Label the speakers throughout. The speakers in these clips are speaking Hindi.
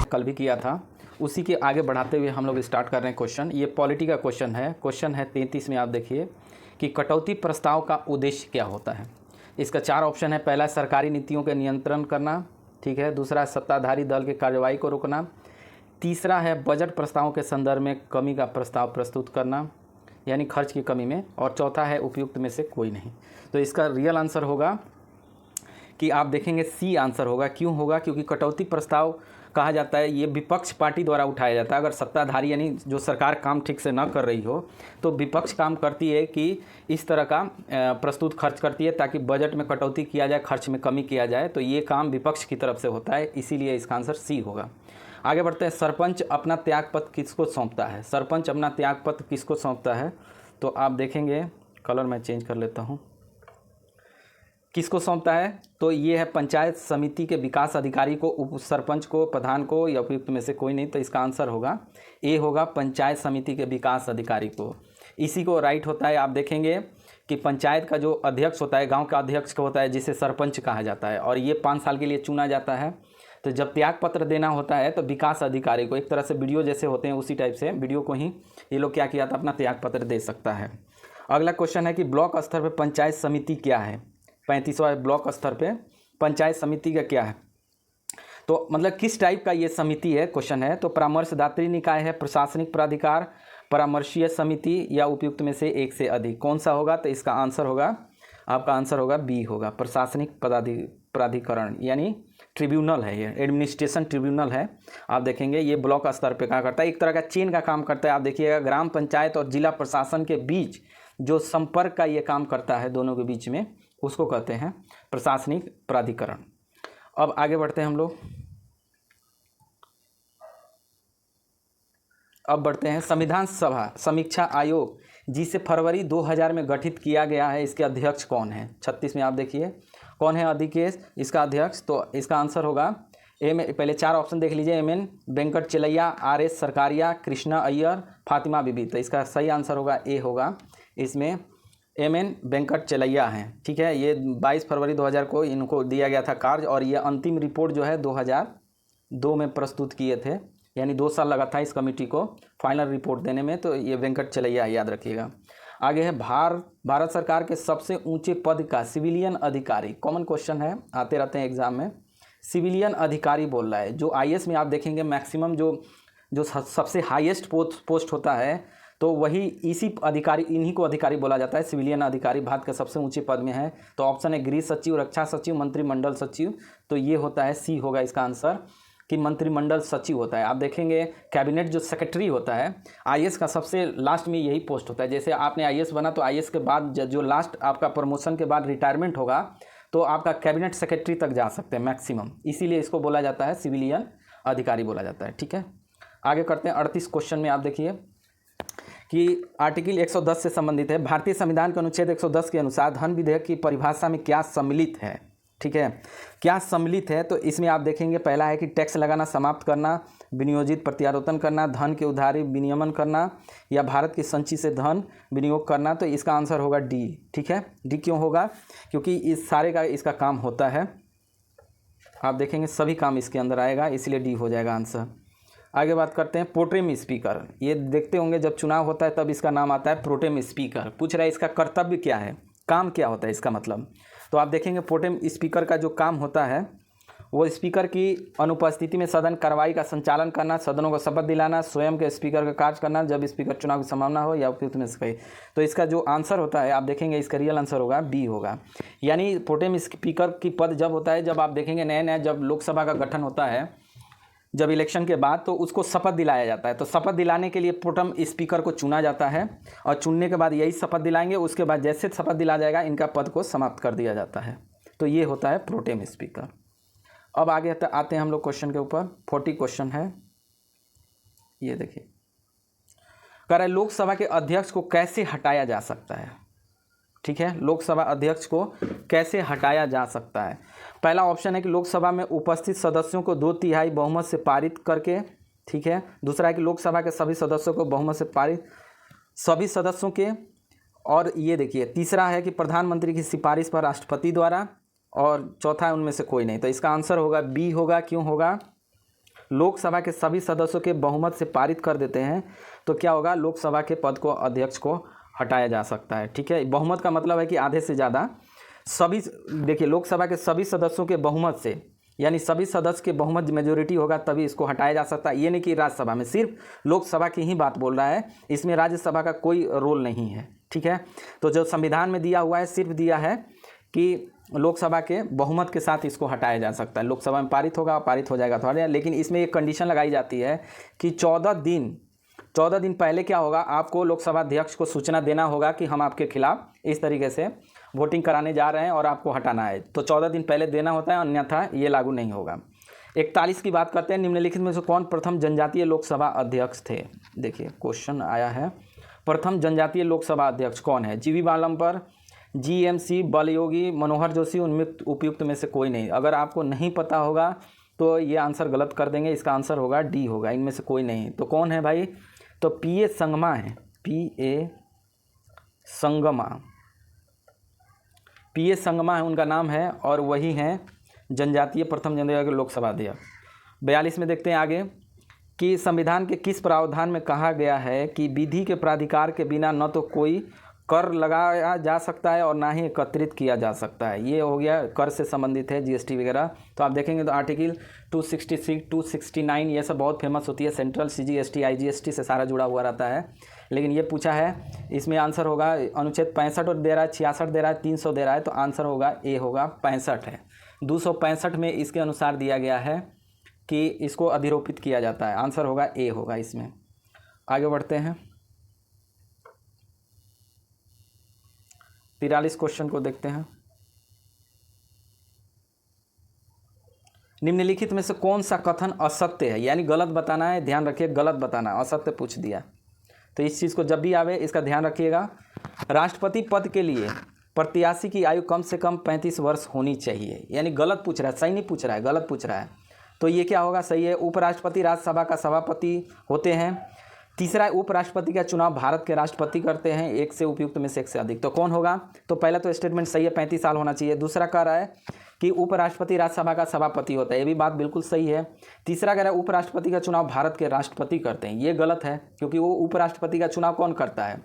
Speaker 1: कल भी किया था, उसी के आगे बढ़ाते हुए हम लोग स्टार्ट कर रहे हैं क्वेश्चन। ये पॉलिटी का क्वेश्चन है। क्वेश्चन है 33 में, आप देखिए कि कटौती प्रस्ताव का उद्देश्य क्या होता है। इसका 4 ऑप्शन है। पहला, सरकारी नीतियों के नियंत्रण करना, ठीक है। दूसरा, सत्ताधारी दल के कार्रवाई को रोकना। तीसरा है बजट प्रस्तावों के संदर्भ में कमी का प्रस्ताव प्रस्तुत करना, यानी खर्च की कमी में। और चौथा है उपयुक्त में से कोई नहीं। तो इसका रियल आंसर होगा कि आप देखेंगे सी आंसर होगा। क्यों होगा? क्योंकि कटौती प्रस्ताव कहा जाता है ये विपक्ष पार्टी द्वारा उठाया जाता है। अगर सत्ताधारी यानी जो सरकार काम ठीक से न कर रही हो तो विपक्ष काम करती है कि इस तरह का प्रस्तुत खर्च करती है ताकि बजट में कटौती किया जाए, खर्च में कमी किया जाए। तो ये काम विपक्ष की तरफ से होता है, इसीलिए इसका आंसर सी होगा। आगे बढ़ते हैं। सरपंच अपना त्यागपत्र किसको सौंपता है? सरपंच अपना त्यागपत्र किसको सौंपता है? तो आप देखेंगे, कलर मैं चेंज कर लेता हूँ, किसको सौंपता है? तो ये है पंचायत समिति के विकास अधिकारी को, उप सरपंच को, प्रधान को, या उपयुक्त में से कोई नहीं। तो इसका आंसर होगा ए होगा, पंचायत समिति के विकास अधिकारी को। इसी को राइट होता है। आप देखेंगे कि पंचायत का जो अध्यक्ष होता है, गांव का अध्यक्ष का होता है, जिसे सरपंच कहा जाता है, और ये 5 साल के लिए चुना जाता है। तो जब त्याग पत्र देना होता है तो विकास अधिकारी को, एक तरह से वीडियो जैसे होते हैं उसी टाइप से वीडियो को ही ये लोग क्या किया था, अपना त्याग पत्र दे सकता है। अगला क्वेश्चन है कि ब्लॉक स्तर पर पंचायत समिति क्या है? 35वां ब्लॉक स्तर पे पंचायत समिति का क्या है? तो मतलब किस टाइप का ये समिति है, क्वेश्चन है। तो परामर्शदात्री निकाय है, प्रशासनिक प्राधिकार, परामर्शीय समिति, या उपयुक्त में से एक से अधिक। कौन सा होगा? तो इसका आंसर होगा, आपका आंसर होगा बी होगा, प्रशासनिक प्राधिकरण, यानी ट्रिब्यूनल है ये, एडमिनिस्ट्रेशन ट्रिब्यूनल है। आप देखेंगे ये ब्लॉक स्तर पे क्या करता है, एक तरह का चेन का काम करता है। आप देखिएगा ग्राम पंचायत और जिला प्रशासन के बीच जो संपर्क का ये काम करता है दोनों के बीच में, उसको कहते हैं प्रशासनिक प्राधिकरण। अब आगे बढ़ते हैं हम लोग। अब बढ़ते हैं संविधान सभा समीक्षा आयोग, जिसे फरवरी 2000 में गठित किया गया है, इसके अध्यक्ष कौन है? 36 में आप देखिए कौन है अधिकेश इसका अध्यक्ष। तो इसका आंसर होगा पहले 4 ऑप्शन देख लीजिए, MN वेंकट चलैया, RS सरकारिया, कृष्णा अय्यर, फातिमा बीबी। तो इसका सही आंसर होगा ए होगा, इसमें MN वेंकट चलैया हैं, ठीक है। ये 22 फरवरी 2000 को इनको दिया गया था कार्य, और ये अंतिम रिपोर्ट जो है 2002 में प्रस्तुत किए थे, यानी 2 साल लगा था इस कमेटी को फाइनल रिपोर्ट देने में। तो ये वेंकट चलैया याद रखिएगा। आगे है भारत सरकार के सबसे ऊंचे पद का सिविलियन अधिकारी। कॉमन क्वेश्चन है, आते रहते हैं एग्जाम में। सिविलियन अधिकारी बोल रहा है, जो IAS में आप देखेंगे मैक्सिमम जो सबसे हाईएस्ट पोस्ट होता है, तो वही इन्हीं को अधिकारी बोला जाता है, सिविलियन अधिकारी। भारत के सबसे ऊंचे पद में है। तो ऑप्शन है गृह सचिव, रक्षा सचिव, मंत्रिमंडल सचिव। तो ये होता है सी होगा इसका आंसर, कि मंत्रिमंडल सचिव होता है। आप देखेंगे कैबिनेट जो सेक्रेटरी होता है, IAS का सबसे लास्ट में यही पोस्ट होता है। जैसे आपने IAS बना तो IAS के बाद जो लास्ट आपका प्रमोशन के बाद रिटायरमेंट होगा तो आपका कैबिनेट सेक्रेटरी तक जा सकते हैं मैक्सिमम, इसीलिए इसको बोला जाता है सिविलियन अधिकारी बोला जाता है, ठीक है। आगे करते हैं 38 क्वेश्चन में। आप देखिए कि आर्टिकल 110 से संबंधित है। भारतीय संविधान के अनुच्छेद 110 के अनुसार धन विधेयक की परिभाषा में क्या सम्मिलित है, ठीक है, क्या सम्मिलित है? तो इसमें आप देखेंगे पहला है कि टैक्स लगाना समाप्त करना, विनियोजित प्रत्यारोपण करना, धन के उधारी विनियमन करना, या भारत की संचय से धन विनियोग करना। तो इसका आंसर होगा डी, ठीक है। डी क्यों होगा? क्योंकि इस सारे का इसका काम होता है। आप देखेंगे सभी काम इसके अंदर आएगा, इसलिए डी हो जाएगा आंसर। आगे बात करते हैं प्रोटेम स्पीकर। ये देखते होंगे जब चुनाव होता है तब इसका नाम आता है प्रोटेम स्पीकर। पूछ रहा है इसका कर्तव्य क्या है, काम क्या होता है इसका मतलब। तो आप देखेंगे प्रोटेम स्पीकर का जो काम होता है वो स्पीकर की अनुपस्थिति में सदन कार्रवाई का संचालन करना, सदनों को शपथ दिलाना, स्वयं के स्पीकर का कार्य करना जब स्पीकर चुनाव की संभावना हो, या उपयुक्त में से कहीं। तो इसका जो आंसर होता है आप देखेंगे इसका रियल आंसर होगा बी होगा। यानी प्रोटेम स्पीकर की पद जब होता है, जब आप देखेंगे नया जब लोकसभा का गठन होता है, जब इलेक्शन के बाद, तो उसको शपथ दिलाया जाता है। तो शपथ दिलाने के लिए प्रोटेम स्पीकर को चुना जाता है, और चुनने के बाद यही शपथ दिलाएंगे। उसके बाद जैसे शपथ दिला जाएगा इनका पद को समाप्त कर दिया जाता है। तो ये होता है प्रोटेम स्पीकर। अब आगे आते हैं हम लोग क्वेश्चन के ऊपर। 40 क्वेश्चन है, ये देखिए कह रहा है लोकसभा के अध्यक्ष को कैसे हटाया जा सकता है, ठीक है। लोकसभा अध्यक्ष को कैसे हटाया जा सकता है? पहला ऑप्शन है कि लोकसभा में उपस्थित सदस्यों को 2/3 बहुमत से पारित करके, ठीक है। दूसरा है कि लोकसभा के सभी सदस्यों को बहुमत से पारित, सभी सदस्यों के। और ये देखिए तीसरा है कि प्रधानमंत्री की सिफारिश पर राष्ट्रपति द्वारा, और चौथा है उनमें से कोई नहीं। तो इसका आंसर होगा बी होगा। क्यों होगा? लोकसभा के सभी सदस्यों के बहुमत से पारित कर देते हैं तो क्या होगा, लोकसभा के पद को अध्यक्ष को हटाया जा सकता है। ठीक है, बहुमत का मतलब है कि आधे से ज़्यादा सभी, देखिए लोकसभा के सभी सदस्यों के बहुमत से, यानी सभी सदस्य के बहुमत मेजोरिटी होगा तभी इसको हटाया जा सकता है। ये नहीं कि राज्यसभा में, सिर्फ लोकसभा की ही बात बोल रहा है, इसमें राज्यसभा का कोई रोल नहीं है। ठीक है, तो जो संविधान में दिया हुआ है सिर्फ दिया है कि लोकसभा के बहुमत के साथ इसको हटाया जा सकता है। लोकसभा में पारित होगा, पारित हो जाएगा थोड़ा, लेकिन इसमें एक कंडीशन लगाई जाती है कि 14 दिन पहले क्या होगा, आपको लोकसभा अध्यक्ष को सूचना देना होगा कि हम आपके खिलाफ इस तरीके से वोटिंग कराने जा रहे हैं और आपको हटाना है, तो 14 दिन पहले देना होता है, अन्यथा ये लागू नहीं होगा। 41 की बात करते हैं, निम्नलिखित में से कौन प्रथम जनजातीय लोकसभा अध्यक्ष थे। देखिए क्वेश्चन आया है, प्रथम जनजातीय लोकसभा अध्यक्ष कौन है। जीवी बालम्पर, GMC बलयोगी, मनोहर जोशी, उनमें उपयुक्त में से कोई नहीं। अगर आपको नहीं पता होगा तो ये आंसर गलत कर देंगे, इसका आंसर होगा डी होगा, इनमें से कोई नहीं। तो कौन है भाई, तो PA संगमा है, PA संगमा है उनका नाम है, और वही हैं जनजातीय प्रथम जनजातीय लोकसभा अध्यक्ष। 42 में देखते हैं आगे कि संविधान के किस प्रावधान में कहा गया है कि विधि के प्राधिकार के बिना न तो कोई कर लगाया जा सकता है और ना ही एकत्रित किया जा सकता है। ये हो गया कर से संबंधित है, GST वगैरह। तो आप देखेंगे तो आर्टिकल 266, 269 ये सब बहुत फेमस होती है, सेंट्रल CGST IGST से सारा जुड़ा हुआ रहता है। लेकिन ये पूछा है, इसमें आंसर होगा अनुच्छेद 65 दे रहा है, 66 दे रहा है, 300 दे रहा है, तो आंसर होगा ए होगा 65 है। 265 में इसके अनुसार दिया गया है कि इसको अधिरोपित किया जाता है, आंसर होगा ए होगा इसमें। आगे बढ़ते हैं, 43 क्वेश्चन को देखते हैं। निम्नलिखित में से कौन सा कथन असत्य है, यानी गलत बताना है, ध्यान रखिए गलत बताना, असत्य पूछ दिया तो इस चीज़ को जब भी आवे इसका ध्यान रखिएगा। राष्ट्रपति पद के लिए प्रत्याशी की आयु कम से कम 35 वर्ष होनी चाहिए, यानी गलत पूछ रहा है, सही नहीं पूछ रहा है, गलत पूछ रहा है। तो ये क्या होगा, सही है। उपराष्ट्रपति राज्यसभा का सभापति होते हैं। तीसरा, उपराष्ट्रपति का चुनाव भारत के राष्ट्रपति करते हैं, एक से उपयुक्त में से एक से अधिक। तो कौन होगा, तो पहला तो स्टेटमेंट सही है, 35 साल होना चाहिए। दूसरा कह रहा है कि उपराष्ट्रपति राज्यसभा का सभापति होता है, ये भी बात बिल्कुल सही है। तीसरा कह रहा है उपराष्ट्रपति का चुनाव भारत के राष्ट्रपति करते हैं, ये गलत है, क्योंकि वो उपराष्ट्रपति का चुनाव कौन करता है,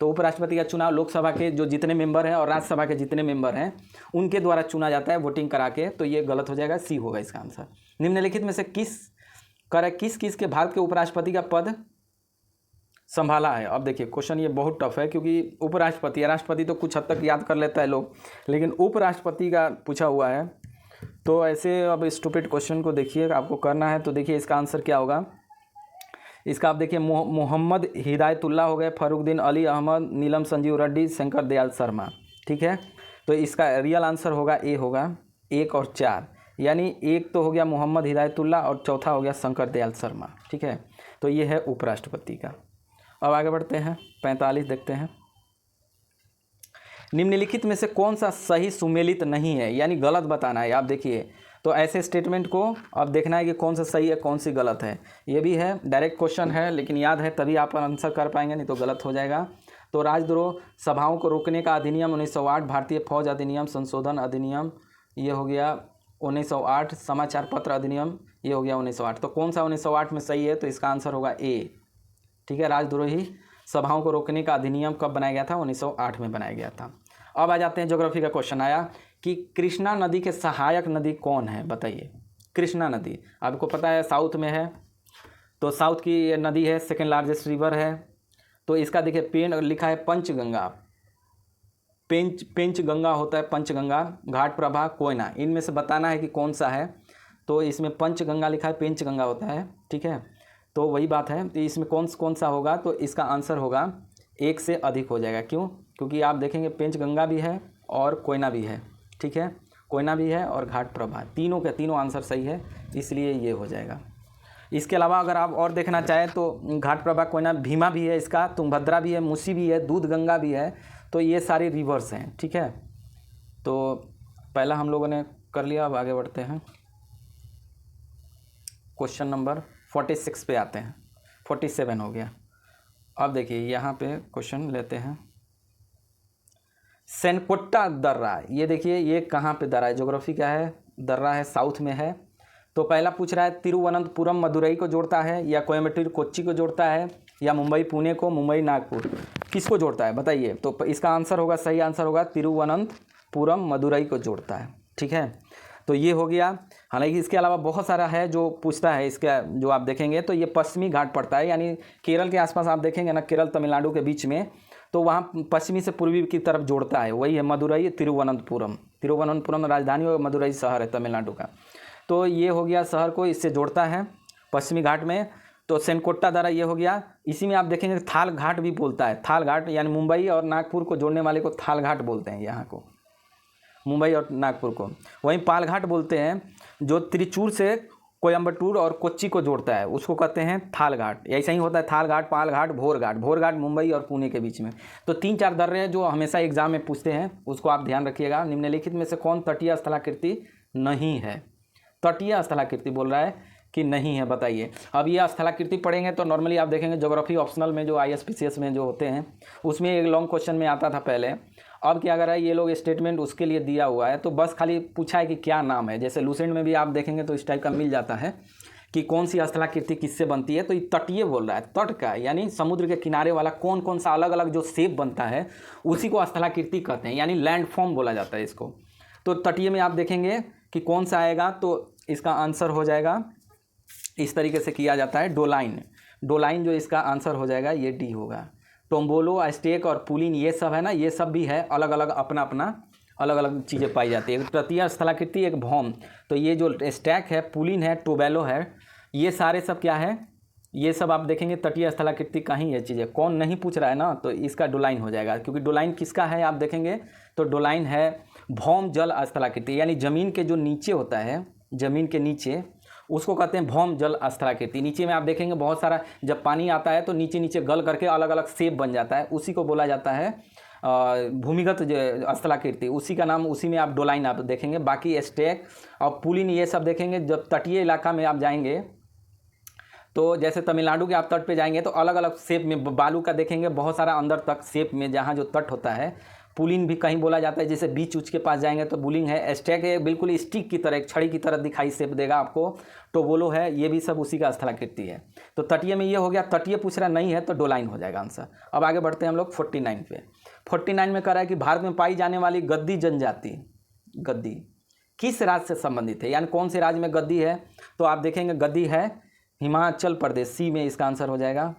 Speaker 1: तो उपराष्ट्रपति का चुनाव लोकसभा के जो जितने मेंबर हैं और राज्यसभा के जितने मेंबर हैं उनके द्वारा चुना जाता है वोटिंग करा के, तो ये गलत हो जाएगा, सी होगा इसका आंसर। निम्नलिखित में से किस के भारत के उपराष्ट्रपति का पद संभाला है। अब देखिए क्वेश्चन ये बहुत टफ है, क्योंकि उपराष्ट्रपति या राष्ट्रपति तो कुछ हद तक याद कर लेता है लोग, लेकिन उपराष्ट्रपति का पूछा हुआ है, तो ऐसे अब स्टूपिड क्वेश्चन को देखिए आपको करना है। तो देखिए इसका आंसर क्या होगा, इसका आप देखिए मोहम्मद हिदायतुल्लाह हो गए, फरुखुद्दीन अली अहमद, नीलम संजीव रेड्डी, शंकर दयाल शर्मा। ठीक है, तो इसका रियल आंसर होगा ए होगा, 1 और 4, यानी एक तो हो गया मोहम्मद हिदायतुल्लाह और चौथा हो गया शंकर दयाल शर्मा। ठीक है, तो ये है उपराष्ट्रपति का। अब आगे बढ़ते हैं, 45 देखते हैं। निम्नलिखित में से कौन सा सही सुमेलित नहीं है, यानी गलत बताना है। आप देखिए तो ऐसे स्टेटमेंट को अब देखना है कि कौन सा सही है कौन सी गलत है। ये भी है, डायरेक्ट क्वेश्चन है, लेकिन याद है तभी आप आंसर कर पाएंगे, नहीं तो गलत हो जाएगा। तो राजद्रोह सभाओं को रोकने का अधिनियम 1908, भारतीय फौज अधिनियम संशोधन अधिनियम ये हो गया 1908, समाचार पत्र अधिनियम ये हो गया 1908। तो कौन सा 1908 में सही है, तो इसका आंसर होगा ए। ठीक है, राजद्रोही सभाओं को रोकने का अधिनियम कब बनाया गया था, 1908 में बनाया गया था। अब आ जाते हैं, ज्योग्राफी का क्वेश्चन आया कि कृष्णा नदी के सहायक नदी कौन है, बताइए। कृष्णा नदी आपको पता है साउथ में है, तो साउथ की ये नदी है, सेकेंड लार्जेस्ट रिवर है। तो इसका देखिए पेन लिखा है पंचगंगा, पेंच गंगा होता है, पंचगंगा, घाट प्रभा, कोयना, इनमें से बताना है कि कौन सा है। तो इसमें पंचगंगा लिखा है, पेंच गंगा होता है। ठीक है, तो वही बात है, तो इसमें कौन सा होगा, तो इसका आंसर होगा 1 से अधिक हो जाएगा। क्यों, क्योंकि आप देखेंगे पेंच गंगा भी है और कोयना भी है। ठीक है, कोयना भी है और घाट प्रभा, तीनों के तीनों आंसर सही है, इसलिए ये हो जाएगा। इसके अलावा अगर आप और देखना चाहें तो घाट प्रभा, कोयना, भीमा भी है इसका, तुंगभद्रा भी है, मूसी भी है, दूध गंगा भी है, तो ये सारी रिवर्स हैं। ठीक है, तो पहला हम लोगों ने कर लिया। अब आगे बढ़ते हैं, क्वेश्चन नंबर 46 पे आते हैं, 47 हो गया। अब देखिए यहाँ पे क्वेश्चन लेते हैं, सेनकोट्टा दर्रा, ये देखिए ये कहाँ पे दर्रा है, ज्योग्राफी क्या है, दर्रा है साउथ में है। तो पहला पूछ रहा है तिरुवनंतपुरम मदुरई को जोड़ता है, या कोयम्बटूर कोच्चि को जोड़ता है, या मुंबई पुणे को, मुंबई नागपुर, किसको जोड़ता है बताइए। तो इसका आंसर होगा, सही आंसर होगा तिरुवनंतपुरम मदुरई को जोड़ता है। ठीक है, तो ये हो गया। हालांकि इसके अलावा बहुत सारा है जो पूछता है, इसका जो आप देखेंगे तो ये पश्चिमी घाट पड़ता है, यानी केरल के आसपास आप देखेंगे ना, केरल तमिलनाडु के बीच में, तो वहाँ पश्चिमी से पूर्वी की तरफ जोड़ता है, वही है मदुरई तिरुवनंतपुरम। तिरुवनंतपुरम राजधानी और मदुरई शहर है तमिलनाडु का। तो ये हो गया शहर को इससे जोड़ता है पश्चिमी घाट में। तो सेनकोट्टा द्वारा ये हो गया। इसी में आप देखेंगे थाल घाट भी बोलता है, थाल घाट, यानी मुंबई और नागपुर को जोड़ने वाले को थाल घाट बोलते हैं, यहाँ को मुंबई और नागपुर को। वहीं पाल घाट बोलते हैं जो त्रिचूर से कोयम्बटूर और कोच्चि को जोड़ता है, उसको कहते हैं थाल घाट। ऐसा ही होता है, थाल घाट, पाल घाट, भोर घाट। भोर घाट मुंबई और पुणे के बीच में। तो 3-4 दर्रे हैं जो हमेशा एग्जाम में पूछते हैं, उसको आप ध्यान रखिएगा। निम्नलिखित में से कौन तटीय स्थलाकृति नहीं है? तटीय स्थलाकृति बोल रहा है कि नहीं है, बताइए। अब ये स्थलाकृति पढ़ेंगे तो नॉर्मली आप देखेंगे ज्योग्राफी ऑप्शनल में जो ISPCS में जो होते हैं उसमें एक लॉन्ग क्वेश्चन में आता था पहले। अब क्या कर रहा है, ये लोग स्टेटमेंट उसके लिए दिया हुआ है, तो बस खाली पूछा है कि क्या नाम है। जैसे लूसेंट में भी आप देखेंगे तो इस टाइप का मिल जाता है कि कौन सी स्थलाकृति किससे बनती है। तो ये तटीय बोल रहा है, तट का, यानी समुद्र के किनारे वाला कौन कौन सा अलग अलग जो शेप बनता है उसी को स्थलाकृति कहते हैं, यानी लैंडफॉर्म बोला जाता है इसको। तो तटीय में आप देखेंगे कि कौन सा आएगा, तो इसका आंसर हो जाएगा, इस तरीके से किया जाता है, डोलाइन। डोलाइन जो इसका आंसर हो जाएगा ये डी होगा। टोम्बोलो, अस्टेक और पुलिन ये सब है ना, ये सब भी है, अलग अलग अपना अपना अलग अलग चीज़ें पाई जाती है। एक तटीय स्थलाकृति, एक भौम। तो ये जो स्टैक है, पुलिन है, टोबेलो है, ये सारे सब क्या है, ये सब आप देखेंगे तटीय स्थलाकृति का ही ये चीज़ें। कौन नहीं पूछ रहा है ना, तो इसका डोलाइन हो जाएगा, क्योंकि डोलाइन किसका है आप देखेंगे तो डोलाइन है भौम जल स्थलाकृति, यानी ज़मीन के जो नीचे होता है, ज़मीन के नीचे, उसको कहते हैं भौम जल स्थलाकृति। नीचे में आप देखेंगे बहुत सारा, जब पानी आता है तो नीचे नीचे गल करके अलग अलग शेप बन जाता है, उसी को बोला जाता है भूमिगत स्थलाकृति, उसी का नाम, उसी में आप डोलाइन आप देखेंगे। बाकी स्टैक और पुलिन ये सब देखेंगे जब तटीय इलाका में आप जाएंगे, तो जैसे तमिलनाडु के आप तट पे जाएंगे तो अलग अलग शेप में बालू का देखेंगे बहुत सारा अंदर तक शेप में, जहाँ जो तट होता है। पुलिन भी कहीं बोला जाता है, जैसे बीच उच के पास जाएंगे तो बुलिंग है। स्टैक है बिल्कुल स्टिक की तरह, एक छड़ी की तरह दिखाई शेप देगा आपको। टोबोलो है, ये भी सब उसी का स्थलाकृति है। तो तटीय में ये हो गया। तटीय पूछ रहा नहीं है तो डोलाइन हो जाएगा आंसर। अब आगे बढ़ते हैं हम लोग 49 पे। 49 में कह रहा है कि भारत में पाई जाने वाली गद्दी जनजाति, गद्दी किस राज्य से संबंधित है, यानी कौन से राज्य में गद्दी है। तो आप देखेंगे गद्दी है हिमाचल प्रदेश, सी में इसका आंसर हो जाएगा,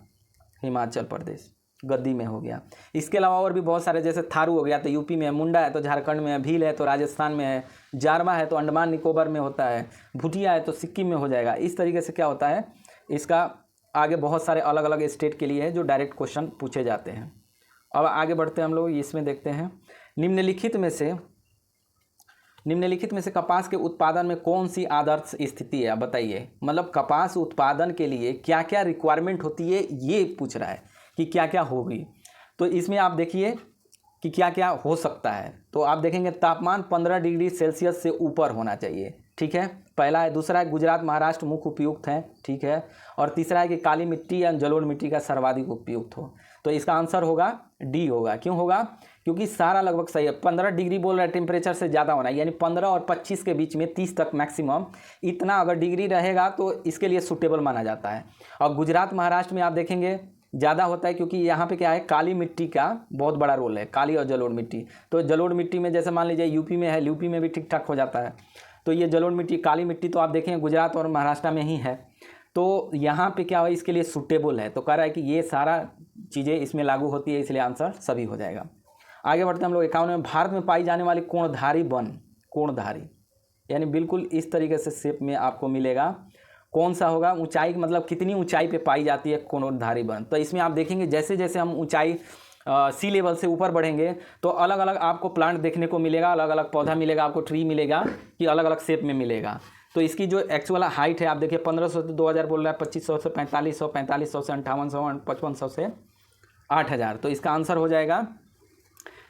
Speaker 1: हिमाचल प्रदेश गद्दी में हो गया। इसके अलावा और भी बहुत सारे, जैसे थारू हो गया तो यूपी में है, मुंडा है तो झारखंड में है, भील है तो राजस्थान में है, जारवा है तो अंडमान निकोबार में होता है, भुटिया है तो सिक्किम में हो जाएगा। इस तरीके से क्या होता है, इसका आगे बहुत सारे अलग अलग स्टेट के लिए है जो डायरेक्ट क्वेश्चन पूछे जाते हैं। अब आगे बढ़ते हैं हम लोग, इसमें देखते हैं निम्नलिखित में से कपास के उत्पादन में कौन सी आदर्श स्थिति है, बताइए। मतलब कपास उत्पादन के लिए क्या क्या रिक्वायरमेंट होती है, ये पूछ रहा है कि क्या क्या होगी। तो इसमें आप देखिए कि क्या क्या हो सकता है। तो आप देखेंगे तापमान 15 डिग्री सेल्सियस से ऊपर होना चाहिए, ठीक है, पहला है। दूसरा है गुजरात महाराष्ट्र मुख्य उपयुक्त हैं, ठीक है। और तीसरा है कि काली मिट्टी या जलोढ़ मिट्टी का सर्वाधिक उपयुक्त हो। तो इसका आंसर होगा डी होगा। क्यों होगा, क्योंकि सारा लगभग सही है। 15 डिग्री बोल रहा है, टेम्परेचर से ज़्यादा होना है, यानी 15 और 25 के बीच में, 30 तक मैक्सिमम, इतना अगर डिग्री रहेगा तो इसके लिए सूटेबल माना जाता है। और गुजरात महाराष्ट्र में आप देखेंगे ज़्यादा होता है, क्योंकि यहाँ पे क्या है, काली मिट्टी का बहुत बड़ा रोल है, काली और जलोढ़ मिट्टी। तो जलोढ़ मिट्टी में जैसे मान लीजिए यूपी में है, यूपी में भी ठीक ठाक हो जाता है। तो ये जलोढ़ मिट्टी, काली मिट्टी तो आप देखें गुजरात और महाराष्ट्र में ही है। तो यहाँ पे क्या है, इसके लिए सूटेबल है। तो कह रहा है कि ये सारा चीज़ें इसमें लागू होती है, इसलिए आंसर सभी हो जाएगा। आगे बढ़ते हैं हम लोग 51 में। भारत में पाई जाने वाली कोणधारी वन, कोणधारी यानी बिल्कुल इस तरीके से शेप में आपको मिलेगा। कौन सा होगा, ऊंचाई मतलब कितनी ऊंचाई पे पाई जाती है कोणधारी वन। तो इसमें आप देखेंगे जैसे जैसे हम ऊंचाई सी लेवल से ऊपर बढ़ेंगे तो अलग अलग आपको प्लांट देखने को मिलेगा, अलग अलग पौधा मिलेगा, आपको ट्री मिलेगा कि अलग अलग शेप में मिलेगा। तो इसकी जो एक्चुअल हाइट है आप देखिए 1500 से 2000 बोल रहा है, 2500 से 4500, 4500 से 5800, 5500 से 8000। तो इसका आंसर हो जाएगा,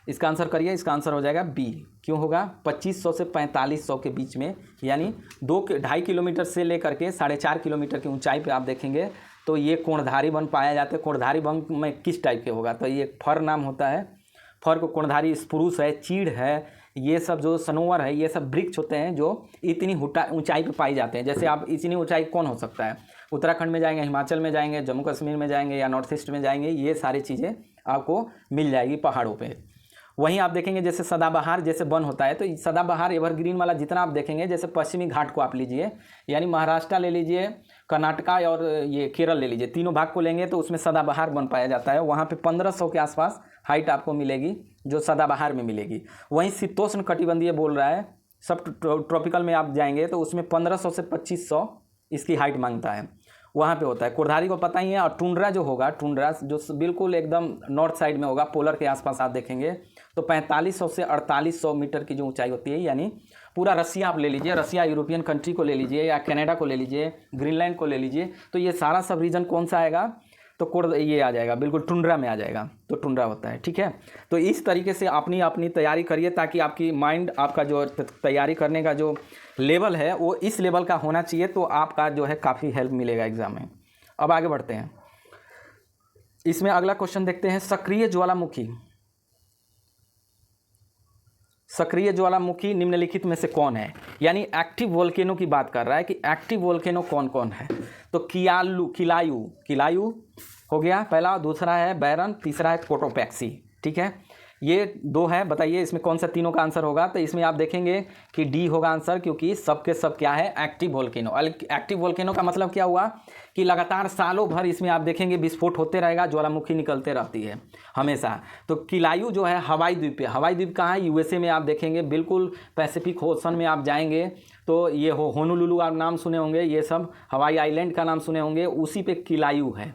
Speaker 1: इसका आंसर करिए, इसका आंसर हो जाएगा बी। क्यों होगा, 2500 से 4500 के बीच में, यानी 2-2.5 किलोमीटर से लेकर के 4.5 किलोमीटर की ऊंचाई पे आप देखेंगे तो ये कोणधारी वन पाया जाता है। कोणधारी वन में किस टाइप के होगा, तो ये फर नाम होता है। फर को कोणधारी, स्प्रूस है, चीड़ है, ये सब जो सनोवर है, ये सब वृक्ष होते हैं जो इतनी ऊंचाई पे पाई जाते हैं। जैसे आप इतनी ऊंचाई कौन हो सकता है, उत्तराखंड में जाएंगे, हिमाचल में जाएंगे, जम्मू कश्मीर में जाएंगे या नॉर्थ ईस्ट में जाएंगे, ये सारी चीज़ें आपको मिल जाएगी पहाड़ों पे। वहीं आप देखेंगे जैसे सदाबहार जैसे वन होता है, तो सदाबहार एवरग्रीन वाला जितना आप देखेंगे, जैसे पश्चिमी घाट को आप लीजिए, यानी महाराष्ट्र ले लीजिए, कर्नाटका और ये केरल ले लीजिए, तीनों भाग को लेंगे तो उसमें सदाबहार वन पाया जाता है। वहाँ पे 1500 के आसपास हाइट आपको मिलेगी जो सदाबहार में मिलेगी। वहीं शीतोष्ण कटिबंधीय बोल रहा है, सब ट्रॉपिकल में आप जाएंगे तो उसमें 1500 से 2500 इसकी हाइट मांगता है, वहाँ पे होता है। कुर्धारी को पता ही है। और टुंड्रा जो होगा, टुंड्रा जो बिल्कुल एकदम नॉर्थ साइड में होगा, पोलर के आसपास आप देखेंगे तो 4500 से 4800 मीटर की जो ऊंचाई होती है, यानी पूरा रसिया आप ले लीजिए, रसिया यूरोपियन कंट्री को ले लीजिए या कनाडा को ले लीजिए, ग्रीनलैंड को ले लीजिए, तो ये सारा सब रीजन कौन सा आएगा, तो ये आ जाएगा, बिल्कुल टुंड्रा में आ जाएगा, तो टुंड्रा होता है। ठीक है, तो इस तरीके से अपनी तैयारी करिए ताकि आपकी माइंड, आपका जो तैयारी करने का जो लेवल है वो इस लेवल का होना चाहिए, तो आपका जो है काफ़ी हेल्प मिलेगा एग्जाम में। अब आगे बढ़ते हैं, इसमें अगला क्वेश्चन देखते हैं। सक्रिय ज्वालामुखी निम्नलिखित में से कौन है, यानी एक्टिव वोल्केनो की बात कर रहा है कि एक्टिव वोल्केनो कौन कौन है। तो किलायू हो गया पहला, दूसरा है बैरन, तीसरा है कोटोपैक्सी। ठीक है, ये दो है, बताइए इसमें कौन सा तीनों का आंसर होगा। तो इसमें आप देखेंगे कि डी होगा आंसर, क्योंकि सबके सब क्या है, एक्टिव वोल्केनो। एक्टिव वोल्केनो का मतलब क्या हुआ कि लगातार सालों भर इसमें आप देखेंगे विस्फोट होते रहेगा, ज्वालामुखी निकलते रहती है हमेशा। तो किलायू जो है हवाई द्वीप पे, हवाई द्वीप कहाँ है, यूएसए में आप देखेंगे, बिल्कुल पैसिफिक ओशन में आप जाएंगे तो ये होनोलुलु आप नाम सुने होंगे, ये सब हवाई आइलैंड का नाम सुने होंगे, उसी पे किलायू है।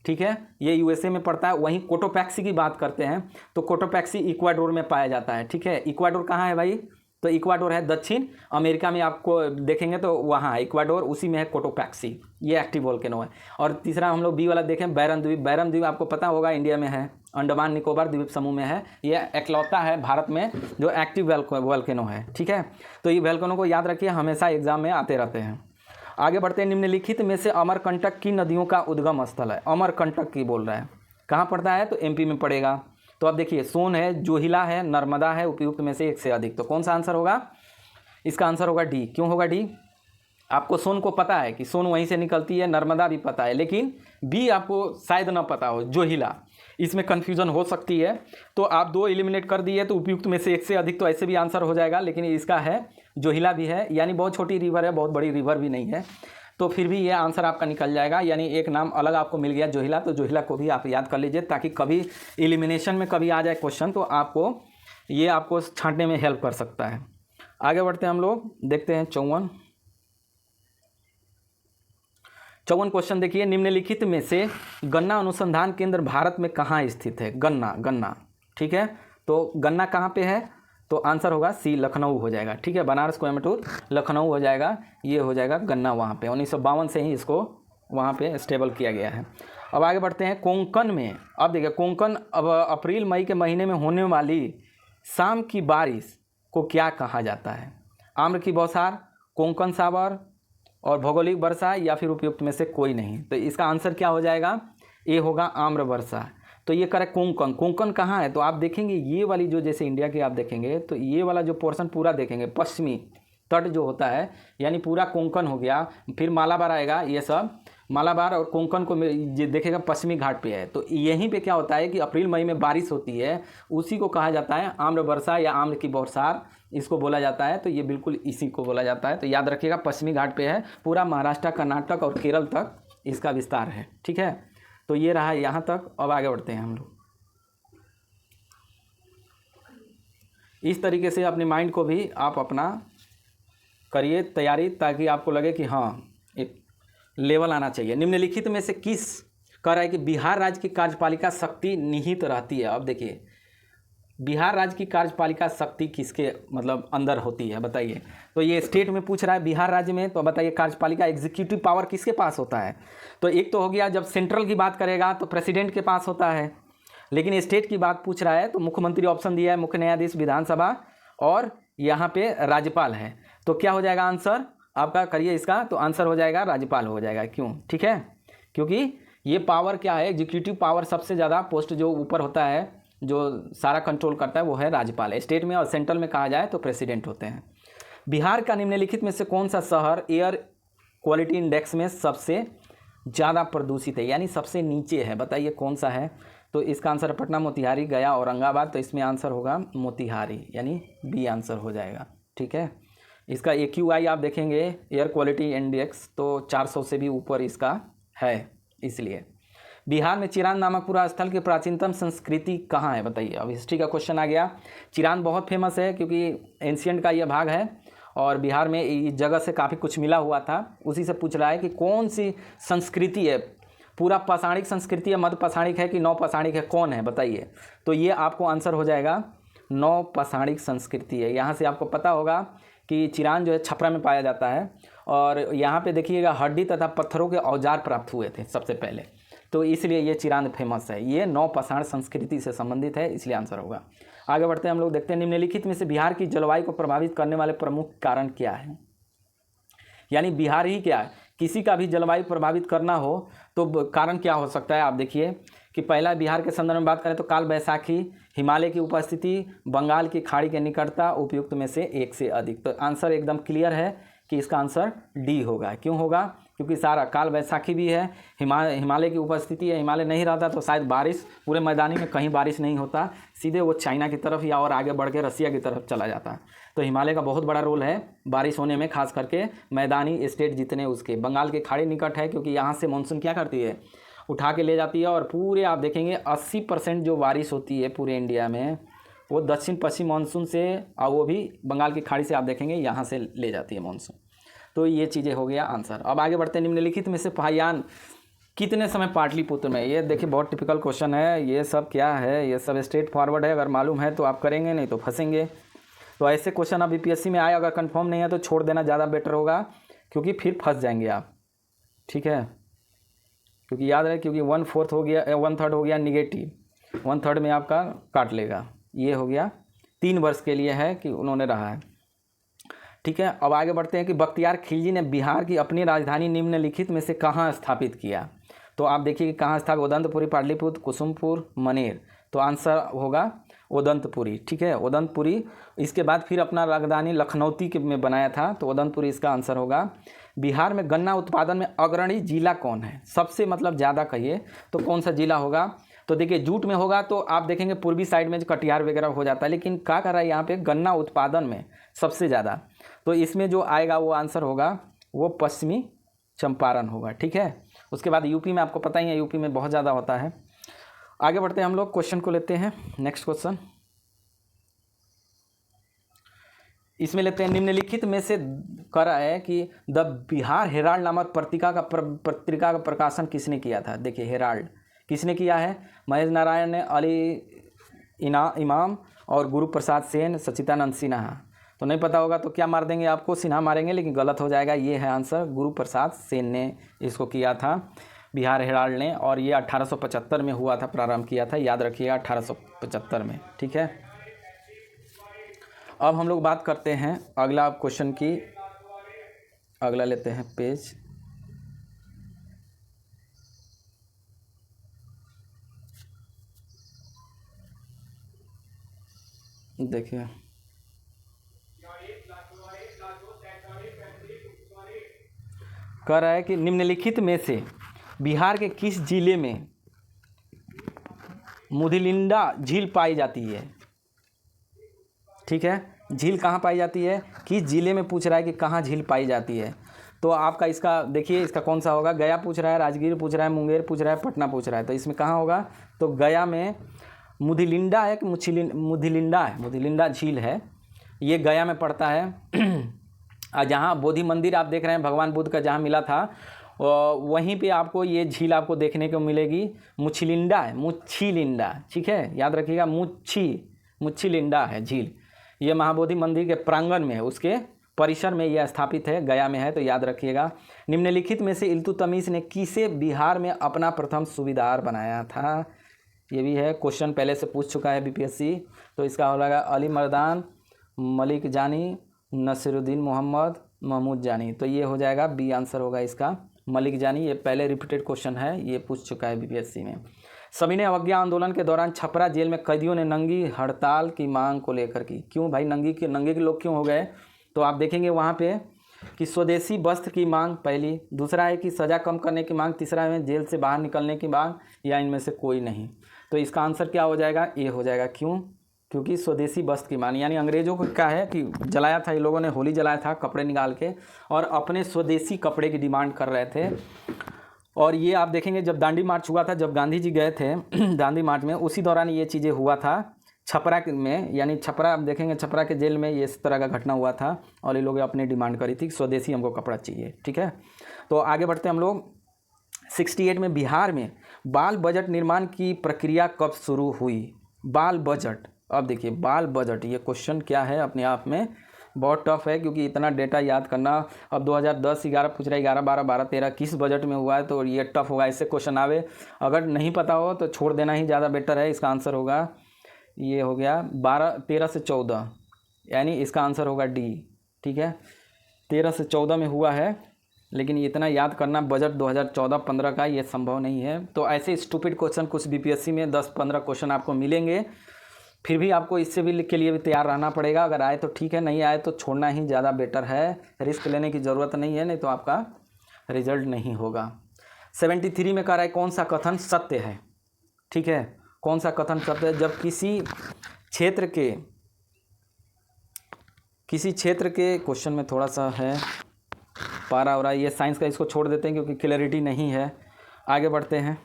Speaker 1: ठीक है, ये यूएसए में पड़ता है। वहीं कोटोपैक्सी की बात करते हैं तो कोटोपैक्सी इक्वाडोर में पाया जाता है। ठीक है, इक्वाडोर कहाँ है भाई, तो इक्वाडोर है दक्षिण अमेरिका में, आपको देखेंगे तो वहाँ इक्वाडोर, उसी में है कोटोपैक्सी, ये एक्टिव वोल्केनो है। और तीसरा हम लोग बी वाला देखें, बैरन द्वीप। बैरन द्वीप आपको पता होगा इंडिया में है, अंडमान निकोबार द्वीप समूह में है, ये एकलौता है भारत में जो एक्टिव वोल्केनो है। ठीक है, तो ये वोल्केनो को याद रखिए, हमेशा एग्जाम में आते रहते हैं। आगे बढ़ते हैं, निम्नलिखित में से अमरकंटक की नदियों का उद्गम स्थल है। अमरकंटक की बोल रहा है, कहाँ पड़ता है, तो एमपी में पड़ेगा। तो अब देखिए, सोन है, जोहिला है, नर्मदा है, उपयुक्त में से एक से अधिक। तो कौन सा आंसर होगा, इसका आंसर होगा डी। क्यों होगा डी, आपको सोन को पता है कि सोन वहीं से निकलती है, नर्मदा भी पता है, लेकिन बी आपको शायद ना पता हो, जोहिला, इसमें कन्फ्यूजन हो सकती है। तो आप दो एलिमिनेट कर दिए तो उपयुक्त में से एक से अधिक, तो ऐसे भी आंसर हो जाएगा, लेकिन इसका है जोहिला भी है, यानी बहुत छोटी रिवर है, बहुत बड़ी रिवर भी नहीं है, तो फिर भी ये आंसर आपका निकल जाएगा। यानी एक नाम अलग आपको मिल गया जोहिला, तो जोहिला को भी आप याद कर लीजिए ताकि कभी एलिमिनेशन में कभी आ जाए क्वेश्चन तो आपको ये आपको छांटने में हेल्प कर सकता है। आगे बढ़ते हैं हम लोग, देखते हैं 54 क्वेश्चन। देखिए, निम्नलिखित में से गन्ना अनुसंधान केंद्र भारत में कहाँ स्थित है। गन्ना ठीक है, तो गन्ना कहाँ पे है, तो आंसर होगा सी, लखनऊ हो जाएगा। ठीक है, बनारस कोयम्बटूर लखनऊ हो जाएगा, ये हो जाएगा गन्ना वहाँ पे। 1952 से ही इसको वहाँ पे स्टेबल किया गया है। अब आगे बढ़ते हैं, कोंकण में। अब देखिए, कोंकण अब अप्रैल मई के महीने में होने वाली शाम की बारिश को क्या कहा जाता है। आम्र की बौछार, कोंकण सावर और भौगोलिक वर्षा, या फिर उपयुक्त में से कोई नहीं। तो इसका आंसर क्या हो जाएगा, ए होगा आम्र वर्षा। तो ये करेक्ट, कोंकण कहाँ है, तो आप देखेंगे ये वाली जो, जैसे इंडिया की आप देखेंगे तो ये वाला जो पोर्शन पूरा देखेंगे, पश्चिमी तट जो होता है, यानी पूरा कोंकण हो गया। फिर मालाबार आएगा, ये सब मालाबार और कोंकण को देखेगा पश्चिमी घाट पे है। तो यहीं पे क्या होता है कि अप्रैल मई में बारिश होती है, उसी को कहा जाता है आम्र वर्षा या आम्र की बौछार, इसको बोला जाता है। तो ये बिल्कुल इसी को बोला जाता है। तो याद रखिएगा, पश्चिमी घाट पे है, पूरा महाराष्ट्र, कर्नाटक और केरल तक इसका विस्तार है। ठीक है, तो ये रहा यहाँ तक। अब आगे बढ़ते हैं हम लोग। इस तरीके से अपने माइंड को भी आप अपना करिए तैयारी, ताकि आपको लगे कि हाँ एक लेवल आना चाहिए। निम्नलिखित में से किस कह रहा है कि बिहार राज्य की कार्यपालिका शक्ति निहित रहती है। अब देखिए, बिहार राज्य की कार्यपालिका शक्ति किसके मतलब अंदर होती है, बताइए। तो ये स्टेट में पूछ रहा है, बिहार राज्य में, तो बताइए कार्यपालिका एग्जीक्यूटिव पावर किसके पास होता है। तो एक तो हो गया, जब सेंट्रल की बात करेगा तो प्रेसिडेंट के पास होता है, लेकिन स्टेट की बात पूछ रहा है तो मुख्यमंत्री ऑप्शन दिया है, मुख्य न्यायाधीश, विधानसभा और यहाँ पे राज्यपाल है। तो क्या हो जाएगा आंसर आपका, करिए इसका, तो आंसर हो जाएगा राज्यपाल हो जाएगा। क्यों, ठीक है, क्योंकि ये पावर क्या है, एग्जीक्यूटिव पावर सबसे ज़्यादा पोस्ट जो ऊपर होता है जो सारा कंट्रोल करता है वो है राज्यपाल। स्टेट में और सेंट्रल में कहा जाए तो प्रेसिडेंट होते हैं। बिहार का निम्नलिखित में से कौन सा शहर एयर क्वालिटी इंडेक्स में सबसे ज़्यादा प्रदूषित है, यानी सबसे नीचे है? बताइए कौन सा है। तो इसका आंसर है पटना, मोतिहारी, गया, औरंगाबाद। तो इसमें आंसर होगा मोतिहारी, यानी बी आंसर हो जाएगा। ठीक है, इसका AQI आप देखेंगे एयर क्वालिटी इंडेक्स तो 400 से भी ऊपर इसका है। इसलिए बिहार में चिरान नामक पूरा स्थल की प्राचीनतम संस्कृति कहाँ है? बताइए। अब हिस्ट्री का क्वेश्चन आ गया। चिरान बहुत फेमस है क्योंकि एंशियंट का यह भाग है और बिहार में इस जगह से काफ़ी कुछ मिला हुआ था। उसी से पूछ रहा है कि कौन सी संस्कृति है, पूरा पाषाणिक संस्कृति है, मध्य पाषाणिक है कि नव पाषाणिक है, कौन है? बताइए। तो ये आपको आंसर हो जाएगा नव पाषाणिक संस्कृति है। यहाँ से आपको पता होगा कि चिरान जो है छपरा में पाया जाता है और यहाँ पे देखिएगा हड्डी तथा पत्थरों के औजार प्राप्त हुए थे सबसे पहले, तो इसलिए ये चिरान फेमस है। ये नव पाषाण संस्कृति से संबंधित है, इसलिए आंसर होगा। आगे बढ़ते हैं हम लोग, देखते हैं निम्नलिखित में से बिहार की जलवायु को प्रभावित करने वाले प्रमुख कारण क्या है? यानी बिहार ही क्या है, किसी का भी जलवायु प्रभावित करना हो तो कारण क्या हो सकता है? आप देखिए कि पहला बिहार के संदर्भ में बात करें तो काल बैसाखी, हिमालय की उपस्थिति, बंगाल की खाड़ी के निकटता, उपयुक्त में से एक से अधिक। तो आंसर एकदम क्लियर है कि इसका आंसर डी होगा। क्यों होगा? क्योंकि सारा काल बैसाखी भी है, हिमालय की उपस्थिति है। हिमालय नहीं रहता तो शायद बारिश पूरे मैदानी में कहीं बारिश नहीं होता, सीधे वो चाइना की तरफ या और आगे बढ़ के रसिया की तरफ चला जाता। तो हिमालय का बहुत बड़ा रोल है बारिश होने में, खास करके मैदानी स्टेट जितने उसके। बंगाल की खाड़ी निकट है क्योंकि यहाँ से मानसून क्या करती है, उठा के ले जाती है और पूरे आप देखेंगे 80% जो बारिश होती है पूरे इंडिया में वो दक्षिण पश्चिम मानसून से, और वो भी बंगाल की खाड़ी से आप देखेंगे यहाँ से ले जाती है मानसून। तो ये चीज़ें हो गया आंसर। अब आगे बढ़ते हैं, निम्नलिखित में से पाहियान कितने समय पाटलिपुत्र में? ये देखिए बहुत टिपिकल क्वेश्चन है। ये सब क्या है, ये सब स्ट्रेट फॉरवर्ड है, अगर मालूम है तो आप करेंगे, नहीं तो फंसेंगे। तो ऐसे क्वेश्चन अब BPSC में आए, अगर कंफर्म नहीं है तो छोड़ देना ज़्यादा बेटर होगा, क्योंकि फिर फंस जाएंगे आप। ठीक है, क्योंकि याद रहे, क्योंकि 1/4 हो गया, 1/3 हो गया निगेटिव, 1/3 में आपका काट लेगा। ये हो गया 3 वर्ष के लिए है कि उन्होंने रहा है। ठीक है, अब आगे बढ़ते हैं कि बख्तियार खिलजी ने बिहार की अपनी राजधानी निम्नलिखित में से कहाँ स्थापित किया? तो आप देखिए कि कहाँ स्थापित, उदंतपुरी, पाटलिपुत्र, कुसुमपुर, मनेर। तो आंसर होगा उदंतपुरी। ठीक है, उदंतपुरी। इसके बाद फिर अपना राजधानी लखनौती के में बनाया था, तो उदंतपुरी इसका आंसर होगा। बिहार में गन्ना उत्पादन में अग्रणी जिला कौन है? सबसे मतलब ज़्यादा कहिए तो कौन सा जिला होगा? तो देखिए जूट में होगा तो आप देखेंगे पूर्वी साइड में कटिहार वगैरह हो जाता है, लेकिन क्या कर रहा है यहाँ पे गन्ना उत्पादन में सबसे ज़्यादा, तो इसमें जो आएगा वो आंसर होगा वो पश्चिमी चंपारण होगा। ठीक है, उसके बाद यूपी में आपको पता ही है, यूपी में बहुत ज़्यादा होता है। आगे बढ़ते हैं हम लोग, क्वेश्चन को लेते हैं। नेक्स्ट क्वेश्चन इसमें लेते हैं, निम्नलिखित में से कर रहा है कि द बिहार हेराल्ड नामक पत्रिका का प्रकाशन किसने किया था? देखिए हेराल्ड किसने किया है? महेश नारायण ने, अली इमाम और गुरु प्रसाद सेन, सच्चिदानंद सिन्हा। तो नहीं पता होगा तो क्या मार देंगे आपको, सिन्हा मारेंगे, लेकिन गलत हो जाएगा। ये है आंसर, गुरु प्रसाद सेन ने इसको किया था बिहार हेराल्ड ने, और ये 1875 में हुआ था, प्रारंभ किया था, याद रखिएगा 1875 में। ठीक है, अब हम लोग बात करते हैं अगला क्वेश्चन की। अगला लेते हैं पेज, देखिए कह रहा है कि निम्नलिखित में से बिहार के किस जिले में मुधिलिंडा झील पाई जाती है? ठीक है, झील कहाँ पाई जाती है, किस जिले में पूछ रहा है कि कहाँ झील पाई जाती है। तो आपका इसका देखिए, इसका कौन सा होगा? गया पूछ रहा है, राजगीर पूछ रहा है, मुंगेर पूछ रहा है, पटना पूछ रहा है। तो इसमें कहाँ होगा? तो गया में मुधिलिंडा है कि मुधिलिंडा है, मुधिलिंडा झील है, ये गया में पड़ता है। जहाँ बोधि मंदिर आप देख रहे हैं भगवान बुद्ध का जहाँ मिला था, वहीं पे आपको ये झील आपको देखने को मिलेगी। मुच्छिलिंडा है, मुच्छिलिंडा। ठीक है, याद रखिएगा, मुच्छिलिंडा है झील। ये महाबोधि मंदिर के प्रांगण में है, उसके परिसर में यह स्थापित है, गया में है, तो याद रखिएगा। निम्नलिखित में से इल्तुतमिश ने किसे बिहार में अपना प्रथम सूबेदार बनाया था? ये भी है, क्वेश्चन पहले से पूछ चुका है BPSC। तो इसका हो जाएगा अली मर्दान, मलिक जानी, नसीरुद्दीन मोहम्मद, महमूद जानी। तो ये हो जाएगा बी आंसर होगा इसका, मलिक जानी। ये पहले रिपीटेड क्वेश्चन है, ये पूछ चुका है BPSC में। सविनय अवज्ञा आंदोलन के दौरान छपरा जेल में कैदियों ने नंगी हड़ताल की मांग को लेकर की। क्यों भाई नंगे के लोग क्यों हो गए? तो आप देखेंगे वहाँ पे कि स्वदेशी वस्त्र की मांग पहली, दूसरा है कि सज़ा कम करने की मांग, तीसरा है जेल से बाहर निकलने की मांग, या इनमें से कोई नहीं। तो इसका आंसर क्या हो जाएगा? ए हो जाएगा। क्यों? क्योंकि स्वदेशी वस्त्र की मांग, यानी अंग्रेज़ों को क्या है कि जलाया था, ये लोगों ने होली जलाया था कपड़े निकाल के, और अपने स्वदेशी कपड़े की डिमांड कर रहे थे। और ये आप देखेंगे जब दांडी मार्च हुआ था, जब गांधी जी गए थे दांडी मार्च में, उसी दौरान ये चीज़ें हुआ था छपरा में, यानी छपरा आप देखेंगे छपरा के जेल में ये इस तरह का घटना हुआ था, और ये लोग अपनी डिमांड करी थी स्वदेशी हमको कपड़ा चाहिए। ठीक है, तो आगे बढ़ते हैं हम लोग। 68 में बिहार में बाल बजट निर्माण की प्रक्रिया कब शुरू हुई? बाल बजट, अब देखिए बाल बजट, ये क्वेश्चन क्या है अपने आप में बहुत टफ है, क्योंकि इतना डेटा याद करना, अब 2010-11 पूछ रहा है, 11-12-13 किस बजट में हुआ है, तो ये टफ होगा, इससे क्वेश्चन आवे। अगर नहीं पता हो तो छोड़ देना ही ज़्यादा बेटर है। इसका आंसर होगा, ये हो गया 13 से 14, यानी इसका आंसर होगा डी। ठीक है, 13 से 14 में हुआ है, लेकिन इतना याद करना बजट 2014-15 का ये संभव नहीं है। तो ऐसे स्टूपिड क्वेश्चन कुछ बीपीएससी में 10-15 क्वेश्चन आपको मिलेंगे, फिर भी आपको इससे भी के लिए भी तैयार रहना पड़ेगा। अगर आए तो ठीक है, नहीं आए तो छोड़ना ही ज़्यादा बेटर है, रिस्क लेने की ज़रूरत नहीं है, नहीं तो आपका रिजल्ट नहीं होगा। 73 में कह रहा है कौन सा कथन सत्य है? ठीक है, कौन सा कथन सत्य है? जब किसी क्षेत्र के क्वेश्चन में थोड़ा सा है पारा हो रहा है, ये साइंस का इसको छोड़ देते हैं क्योंकि क्लैरिटी नहीं है। आगे बढ़ते हैं।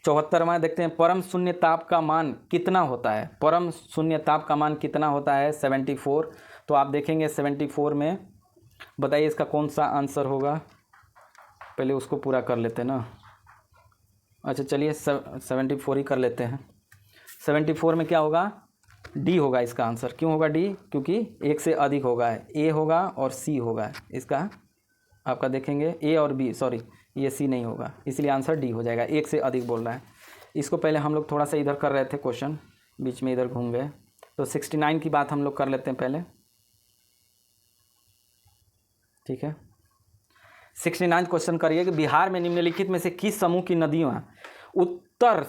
Speaker 1: 74वां देखते हैं, परम शून्य ताप का मान कितना होता है? परम शून्य ताप का मान कितना होता है? 74। तो आप देखेंगे 74 में, बताइए इसका कौन सा आंसर होगा? पहले उसको पूरा कर लेते हैं ना, अच्छा चलिए 74 ही कर लेते हैं। 74 में क्या होगा? डी होगा इसका आंसर। क्यों होगा डी? क्योंकि एक से अधिक होगा, ए होगा और सी होगा इसका, आपका देखेंगे ए और बी, सॉरी ये सी नहीं होगा, इसलिए आंसर डी हो जाएगा, एक से अधिक बोल रहा है। इसको पहले हम लोग थोड़ा सा इधर कर रहे थे क्वेश्चन, बीच में इधर घूम गए, तो 69 की बात हम लोग कर लेते हैं पहले। ठीक है, 69 क्वेश्चन करिए कि बिहार में निम्नलिखित में से किस समूह की नदियाँ उत्तर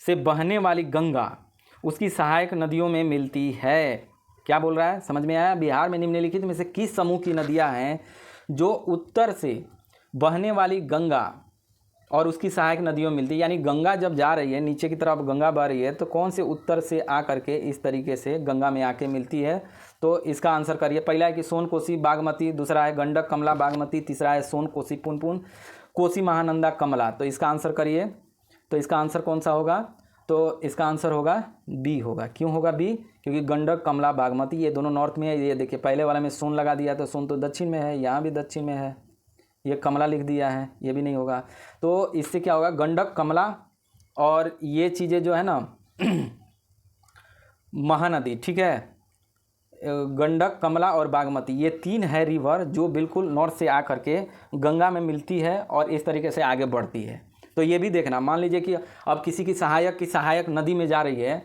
Speaker 1: से बहने वाली गंगा उसकी सहायक नदियों में मिलती है? क्या बोल रहा है, समझ में आया? बिहार में निम्नलिखित में से किस समूह की नदियाँ हैं जो उत्तर से बहने वाली गंगा और उसकी सहायक नदियों में मिलती है? यानी गंगा जब जा रही है नीचे की तरफ, गंगा बह रही है, तो कौन से उत्तर से आ करके इस तरीके से गंगा में आके मिलती है? तो इसका आंसर करिए। पहला है कि सोन, कोसी, बागमती, दूसरा है गंडक, कमला, बागमती, तीसरा है सोन, कोसी, पुनपुन, कोसी, महानंदा, कमला। तो इसका आंसर करिए। तो इसका आंसर कौन सा होगा? तो इसका आंसर होगा बी होगा। क्यों होगा बी? क्योंकि गंडक, कमला, बागमती ये दोनों नॉर्थ में है। ये देखिए पहले वाला में सोन लगा दिया, तो सोन तो दक्षिण में है, यहाँ भी दक्षिण में है। ये कमला लिख दिया है, ये भी नहीं होगा। तो इससे क्या होगा? गंडक, कमला और ये चीज़ें जो है ना महानदी, ठीक है, गंडक, कमला और बागमती, ये तीन है रिवर जो बिल्कुल नॉर्थ से आ करके गंगा में मिलती है और इस तरीके से आगे बढ़ती है। तो ये भी देखना, मान लीजिए कि अब किसी की सहायक नदी में जा रही है,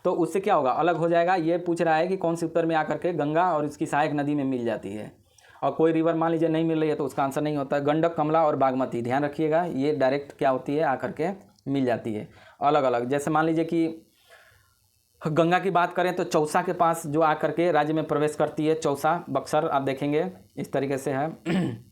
Speaker 1: तो उससे क्या होगा? अलग हो जाएगा। ये पूछ रहा है कि कौन से उत्तर में आकर के गंगा और इसकी सहायक नदी में मिल जाती है, और कोई रिवर मान लीजिए नहीं मिल रही है, तो उसका आंसर नहीं होता है। गंडक, कमला और बागमती, ध्यान रखिएगा, ये डायरेक्ट क्या होती है? आकर के मिल जाती है अलग अलग। जैसे मान लीजिए कि गंगा की बात करें तो चौसा के पास जो आकर के राज्य में प्रवेश करती है, चौसा, बक्सर, आप देखेंगे इस तरीके से है।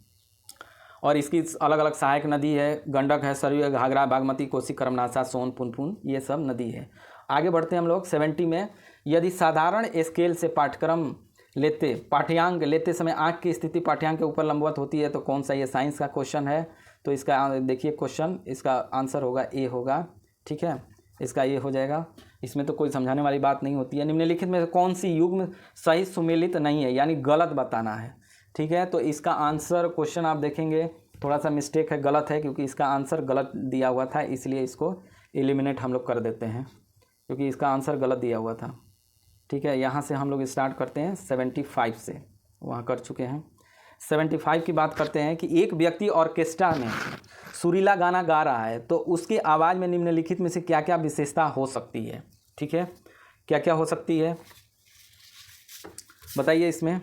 Speaker 1: और इसकी अलग अलग सहायक नदी है, गंडक है, सरयू, घाघरा, बागमती, कोसी, करमनासा, सोन, पुनपुन, ये सब नदी है। आगे बढ़ते हैं हम लोग 70 में। यदि साधारण स्केल से पाठ्यांक लेते समय आँख की स्थिति पाठ्यांक के ऊपर लंबवत होती है, तो कौन सा? ये साइंस का क्वेश्चन है। तो इसका देखिए क्वेश्चन, इसका आंसर होगा ए होगा। ठीक है, इसका ये हो जाएगा। इसमें तो कोई समझाने वाली बात नहीं होती है। निम्नलिखित में कौन सी युग्म सही सुमेलित नहीं है, यानी गलत बताना है। ठीक है, तो इसका आंसर क्वेश्चन आप देखेंगे थोड़ा सा मिस्टेक है, गलत है, क्योंकि इसका आंसर गलत दिया हुआ था, इसलिए इसको एलिमिनेट हम लोग कर देते हैं, क्योंकि इसका आंसर गलत दिया हुआ था। ठीक है, यहाँ से हम लोग स्टार्ट करते हैं 75 से, वहाँ कर चुके हैं। 75 की बात करते हैं कि एक व्यक्ति ऑर्केस्ट्रा में सुरीला गाना गा रहा है, तो उसकी आवाज़ में निम्नलिखित में से क्या क्या विशेषता हो सकती है? ठीक है, क्या क्या हो सकती है बताइए इसमें।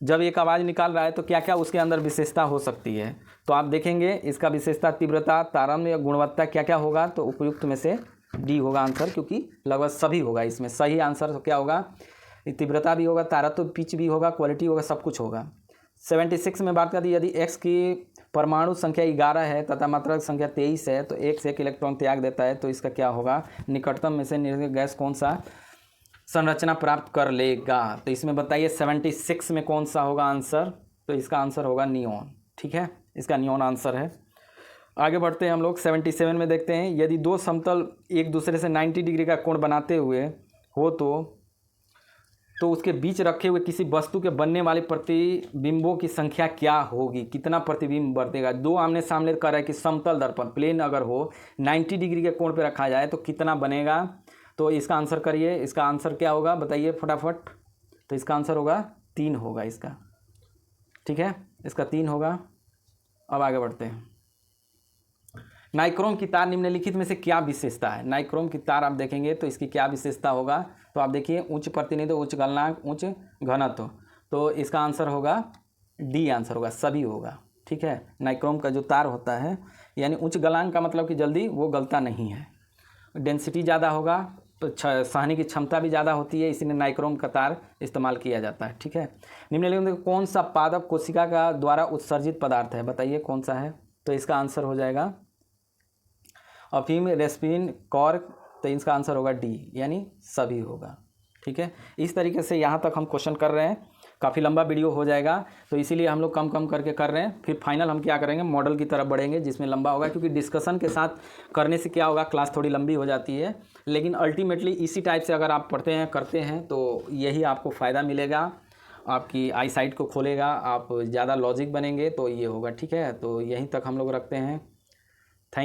Speaker 1: जब एक आवाज़ निकाल रहा है तो क्या क्या उसके अंदर विशेषता हो सकती है, तो आप देखेंगे इसका विशेषता, तीव्रता, तारतम्य या गुणवत्ता क्या क्या होगा, तो उपयुक्त में से डी होगा आंसर, क्योंकि लगभग सभी होगा इसमें। सही आंसर तो क्या होगा, तीव्रता भी होगा, तारतम्य, पिच भी होगा, क्वालिटी होगा, सब कुछ होगा। 76 में बात करती, यदि x की परमाणु संख्या 11 है तथा मात्रक संख्या 23 है तो x एक इलेक्ट्रॉन त्याग देता है, तो इसका क्या होगा, निकटतम में से निर्गत गैस कौन सा संरचना प्राप्त कर लेगा। तो इसमें बताइए 76 में कौन सा होगा आंसर, तो इसका आंसर होगा नियॉन। ठीक है, इसका नियॉन आंसर है। आगे बढ़ते हैं हम लोग 77 में देखते हैं, यदि दो समतल एक दूसरे से 90 डिग्री का कोण बनाते हुए हो तो उसके बीच रखे हुए किसी वस्तु के बनने वाले प्रतिबिंबों की संख्या क्या होगी, कितना प्रतिबिंब बरतेगा। दो आमने सामने कर रहा है कि समतल दर्पण प्लेन अगर हो 90 डिग्री के कोण पे रखा जाए तो कितना बनेगा, तो इसका आंसर करिए। इसका आंसर क्या होगा बताइए फटाफट, तो इसका आंसर होगा 3 होगा इसका। ठीक है, इसका 3 होगा। अब आगे बढ़ते हैं, नाइक्रोम की तार निम्नलिखित में से क्या विशेषता है। नाइक्रोम की तार आप देखेंगे तो इसकी क्या विशेषता होगा, तो आप देखिए उच्च प्रतिनिधित्व, उच्च गलनांक, उच्च घनत्व, तो इसका आंसर होगा डी आंसर होगा, सभी होगा। ठीक है, नाइक्रोम का जो तार होता है, यानी उच्च गलनांक का मतलब कि जल्दी वो गलता नहीं है, डेंसिटी ज़्यादा होगा, तो सहने की क्षमता भी ज़्यादा होती है, इसीलिए नाइक्रोम का तार इस्तेमाल किया जाता है। ठीक है, निम्नलिखित में कौन सा पादप कोशिका का द्वारा उत्सर्जित पदार्थ है, बताइए कौन सा है, तो इसका आंसर हो जाएगा अफीम, रेस्पिन, कॉर्क, तो इसका आंसर होगा डी, यानी सभी होगा। ठीक है, इस तरीके से यहाँ तक हम क्वेश्चन कर रहे हैं। काफ़ी लंबा वीडियो हो जाएगा, तो इसीलिए हम लोग कम कम करके कर रहे हैं। फिर फाइनल हम क्या करेंगे, मॉडल की तरफ बढ़ेंगे जिसमें लंबा होगा, क्योंकि डिस्कशन के साथ करने से क्या होगा, क्लास थोड़ी लंबी हो जाती है, लेकिन अल्टीमेटली इसी टाइप से अगर आप पढ़ते हैं करते हैं तो यही आपको फ़ायदा मिलेगा, आपकी आई साइट को खोलेगा, आप ज़्यादा लॉजिक बनेंगे, तो ये होगा। ठीक है, तो यहीं तक हम लोग रखते हैं।